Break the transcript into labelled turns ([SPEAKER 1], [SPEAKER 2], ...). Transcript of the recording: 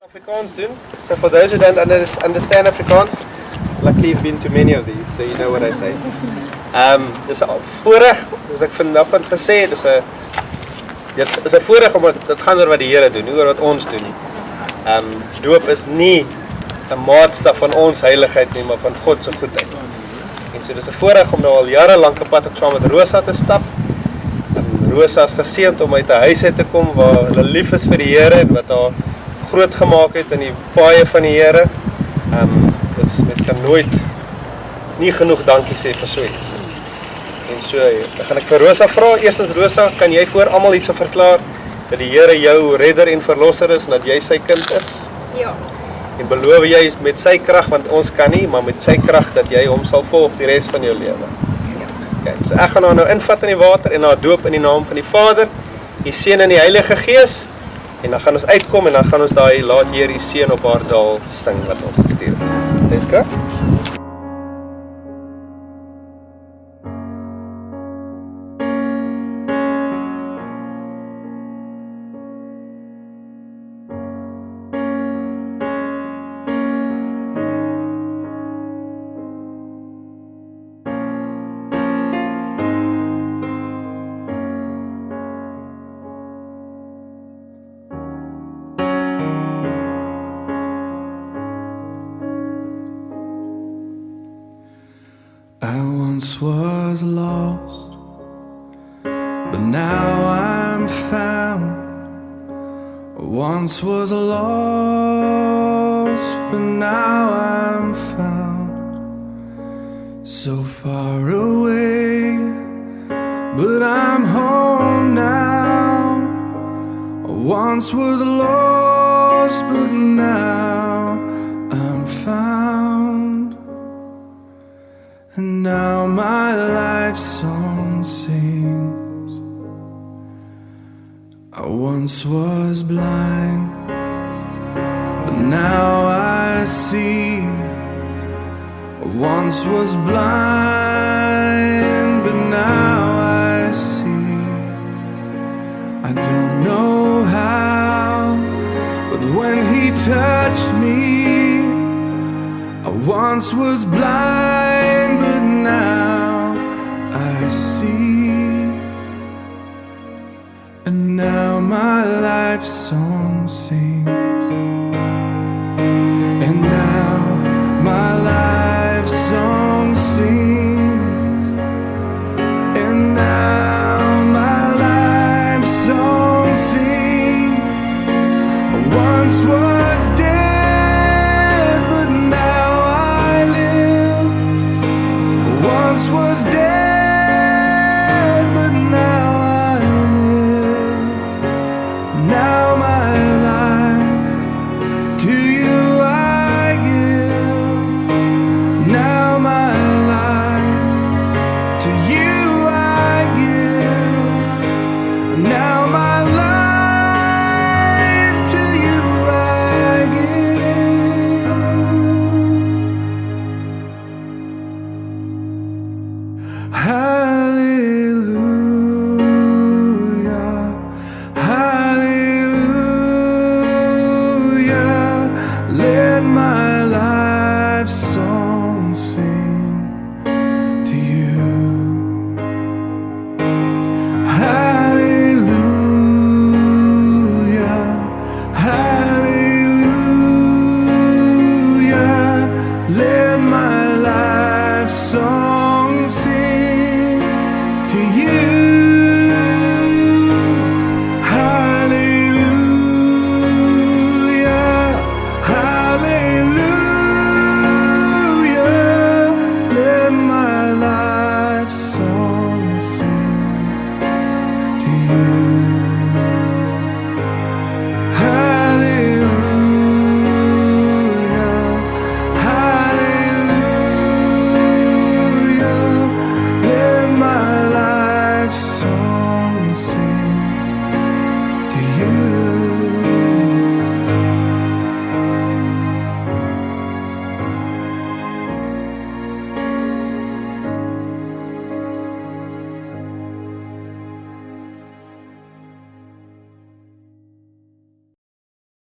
[SPEAKER 1] Afrikaans doen. So for those who don't understand Afrikaans, luckily you've been to many of these, so you know what I say. Dis 'n voorreg, soos ek vanoggend gesê het, dit is 'n voorreg omdat dit gaan oor wat die Here doen, nie oor wat ons doen nie. Doop is nie 'n maatstaf van ons heiligheid nie, maar van God se goedheid. En so dis 'n voorreg om nou al jare lank op pad ook saam met Rosa te stap. Rosa is geseënd om uit 'n huis uit te kom waar hulle lief is vir die Here en wat haar groot gemaak het in die paaie van die Here. Dus mens kan nooit nie genoeg dankie sê vir so iets. En so, dan gaan ek vir Rosa vra. Eerstens Rosa, kan jy voor almal hierso verklaar dat die Here jou redder en verlosser is en dat jy sy kind is?
[SPEAKER 2] Ja.
[SPEAKER 1] En beloof jy met sy krag, want ons kan nie, maar met sy krag dat jy hom sal volg die res van jou lewe? Okay, so ek gaan haar nou invat in die water en haar doop in die naam van die Vader, die Seun en die Heilige Gees. En dan gaan ons uitkom en dan gaan ons daai laat hier die seën op haar daal sing wat ons gestuur het. Let's go.
[SPEAKER 3] I once was lost, but now I'm found. I once was lost, but now I'm found. So far away, but I'm home now. I once was lost, but now I'm found. And now my life song sings. I once was blind, but now I see. I once was blind, but now I see. I don't know how, but when he touched me, I once was blind, but now I see. And now my life song sings. And now my life song sings. And now my life song sings. I once was dead, but now I live. I once was dead, but now I live. Now